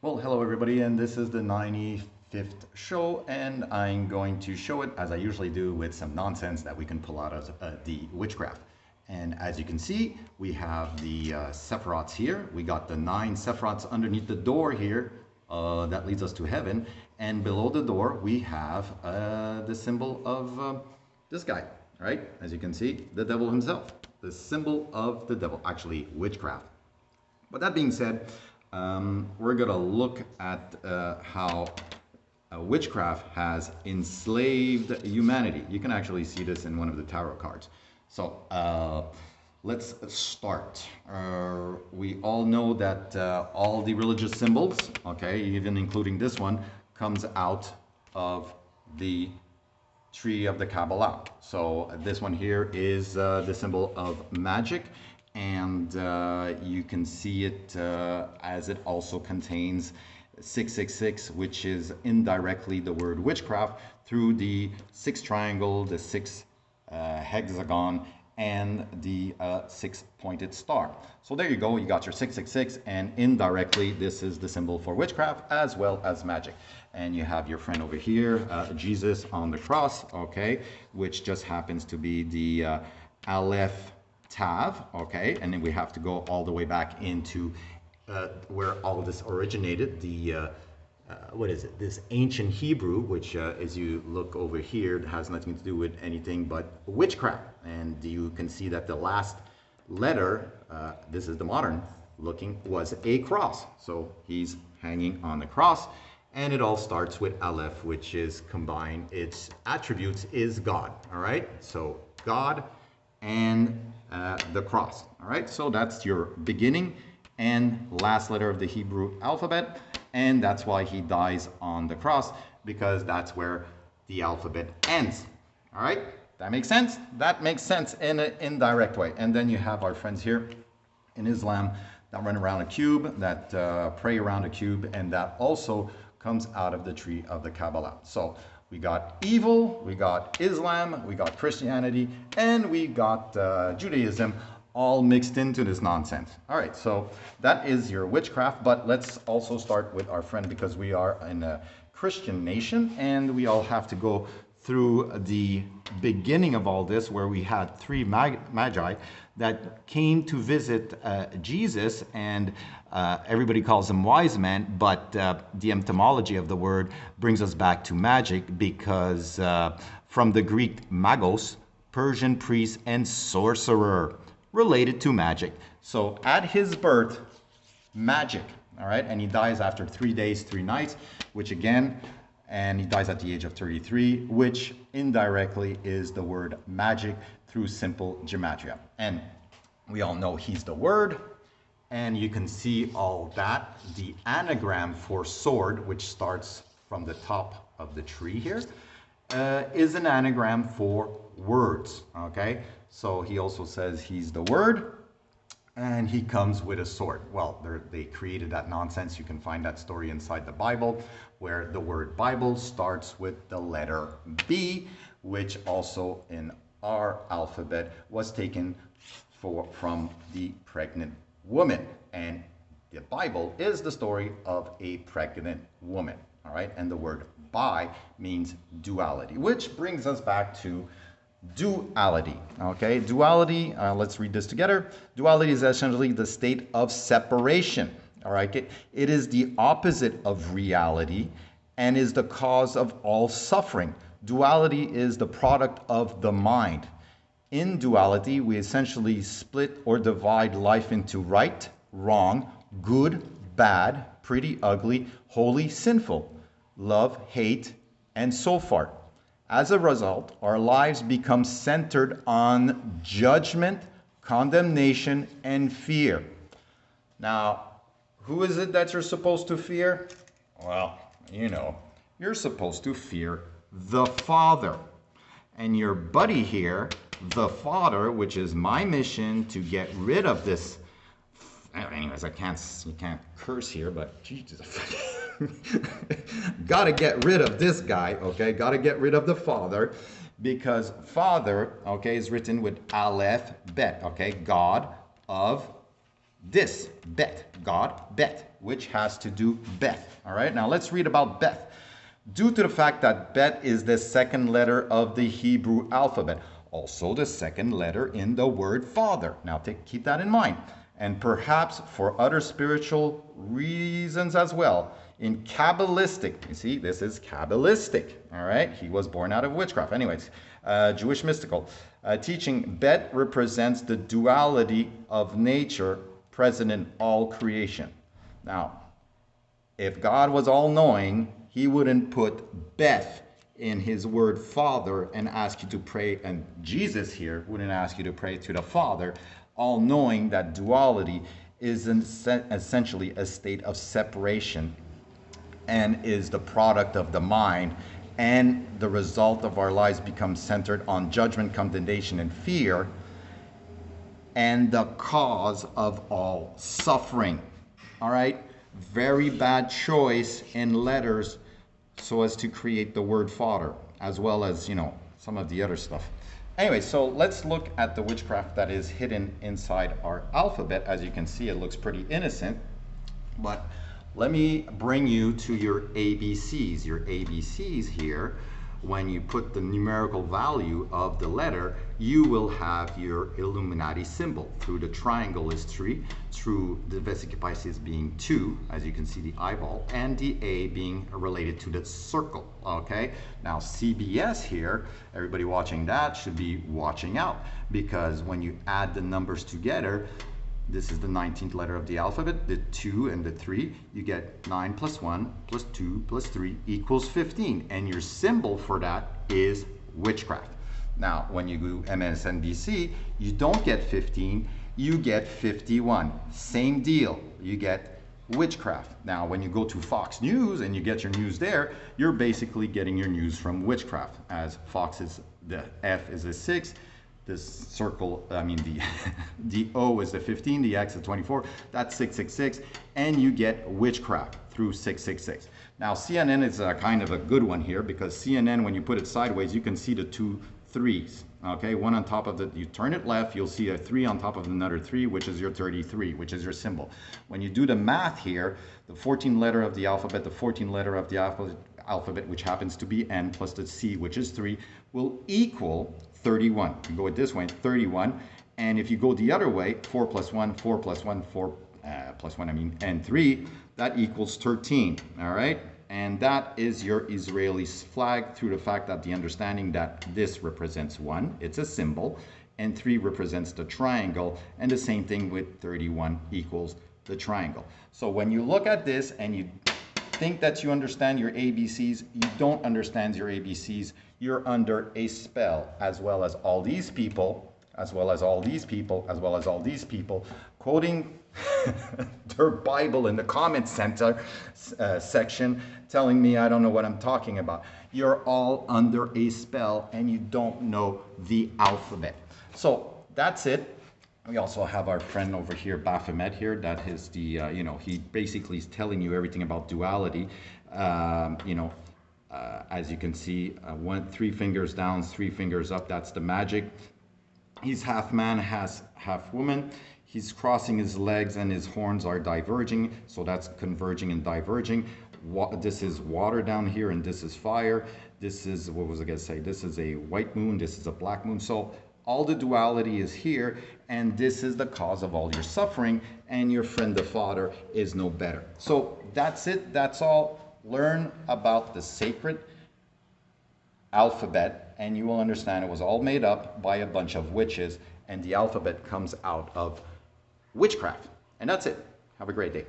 Well, hello everybody, and this is the 95th show, and I'm going to show it as I usually do with some nonsense that we can pull out of the witchcraft. And as you can see, we have the sephiroths here. We got the 9 sephiroths underneath the door here that leads us to heaven, and below the door we have the symbol of this guy, right? As you can see, the devil himself, the symbol of the devil, actually witchcraft. But that being said, we're going to look at how witchcraft has enslaved humanity. You can actually see this in one of the tarot cards. So let's start. We all know that all the religious symbols, okay, even including this one, comes out of the tree of the Kabbalah. So this one here is the symbol of magic. And you can see it as it also contains 666, which is indirectly the word witchcraft, through the 6 triangle, the 6 hexagon, and the 6-pointed star. So there you go, you got your 666, and indirectly this is the symbol for witchcraft as well as magic. And you have your friend over here, Jesus on the cross, okay, which just happens to be the Aleph Tav, okay, and then we have to go all the way back into where all this originated, the what is it, this ancient Hebrew, which as you look over here, it has nothing to do with anything but witchcraft. And you can see that the last letter, this is the modern looking, was a cross. So he's hanging on the cross, and it all starts with Aleph, which is combined, its attributes is God, all right? So God and the cross. All right, so that's your beginning and last letter of the Hebrew alphabet, and that's why he dies on the cross, because that's where the alphabet ends. All right, that makes sense? That makes sense in an indirect way. And then you have our friends here in Islam that run around a cube, that pray around a cube, and that also comes out of the tree of the Kabbalah. So we got evil, we got Islam, we got Christianity, and we got Judaism all mixed into this nonsense. All right, so that is your witchcraft, but let's also start with our friend, because we are in a Christian nation, and we all have to go through the beginning of all this, where we had 3 magi that came to visit Jesus, and everybody calls them wise men, but the etymology of the word brings us back to magic, because from the Greek magos, Persian priest and sorcerer, related to magic. So at his birth, magic, all right, and he dies after 3 days, 3 nights, which again, and he dies at the age of 33, which indirectly is the word magic through simple gematria. And we all know he's the word, and you can see all that. The anagram for sword, which starts from the top of the tree here, is an anagram for words, okay? So he also says he's the word, and he comes with a sword. Well, they created that nonsense. You can find that story inside the Bible, where the word Bible starts with the letter B, which also in our alphabet was taken from the pregnant woman. And the Bible is the story of a pregnant woman, all right? And the word bi means duality, which brings us back to duality, okay? Duality, let's read this together. Duality is essentially the state of separation, all right? It is the opposite of reality and is the cause of all suffering. Duality is the product of the mind. In duality, we essentially split or divide life into right, wrong, good, bad, pretty, ugly, holy, sinful, love, hate, and so forth. As a result, our lives become centered on judgment, condemnation, and fear. Now, who is it that you're supposed to fear? Well, you know, you're supposed to fear the Father. And your buddy here, the Father, which is my mission to get rid of this. Anyways, you can't curse here, but Jesus. Gotta get rid of this guy, okay? Gotta get rid of the Father, because Father, okay, is written with Aleph Bet, okay? God of this, Bet, God, Bet, which has to do Beth. All right, now let's read about Beth. Due to the fact that Bet is the second letter of the Hebrew alphabet, also the second letter in the word Father. Now keep that in mind. And perhaps for other spiritual reasons as well. In Kabbalistic, you see, this is Kabbalistic, all right? He was born out of witchcraft. Anyways, Jewish mystical teaching, Bet represents the duality of nature present in all creation. Now, if God was all-knowing, he wouldn't put Beth in his word Father and ask you to pray, and Jesus here wouldn't ask you to pray to the Father, all knowing that duality is essentially a state of separation and is the product of the mind, and the result of our lives becomes centered on judgment, condemnation, and fear, and the cause of all suffering. All right? Very bad choice in letters so as to create the word Father, as well as, you know, some of the other stuff. Anyway, so let's look at the witchcraft that is hidden inside our alphabet. As you can see, it looks pretty innocent, but let me bring you to your ABCs. Your ABCs here, when you put the numerical value of the letter, you will have your Illuminati symbol. Through the triangle is 3, through the Vesica Pisces being 2, as you can see the eyeball, and the A being related to the circle, okay? Now CBS here, everybody watching that should be watching out, because when you add the numbers together, this is the 19th letter of the alphabet, the 2 and the 3, you get 9 plus 1 plus 2 plus 3 equals 15. And your symbol for that is witchcraft. Now, when you do MSNBC, you don't get 15, you get 51. Same deal, you get witchcraft. Now, when you go to Fox News and you get your news there, you're basically getting your news from witchcraft, as Fox is, the F is a 6, this circle, I mean the O is the 15, the X is 24, that's 666, and you get witchcraft through 666. Now CNN is kind of a good one here, because CNN, when you put it sideways, you can see the 2 3s, okay? One on top of the, you turn it left, you'll see a 3 on top of another 3, which is your 33, which is your symbol. When you do the math here, the 14th letter of the alphabet, the 14th letter of the alphabet, which happens to be N, plus the C, which is 3, will equal 31. You go it this way, 31. And if you go the other way, 4 plus 1, 4 plus 1, 4 plus 1, I mean, and 3, that equals 13, all right? And that is your Israeli flag, through the fact that the understanding that this represents 1, it's a symbol, and 3 represents the triangle, and the same thing with 31 equals the triangle. So when you look at this and you think that you understand your ABCs, you don't understand your ABCs, you're under a spell, as well as all these people, as well as all these people, as well as all these people, quoting their Bible in the comment center section, telling me I don't know what I'm talking about. You're all under a spell and you don't know the alphabet. So that's it. We also have our friend over here, Baphomet here, that is the, you know, he basically is telling you everything about duality. You know, as you can see, 3 fingers down, 3 fingers up, that's the magic. He's half man, half woman. He's crossing his legs and his horns are diverging, so that's converging and diverging. This is water down here and this is fire. This is, what was I going to say? This is a white moon, this is a black moon. So all the duality is here, and this is the cause of all your suffering, and your friend the Father is no better. So that's it, that's all. Learn about the sacred alphabet, and you will understand it was all made up by a bunch of witches, and the alphabet comes out of witchcraft. And that's it. Have a great day.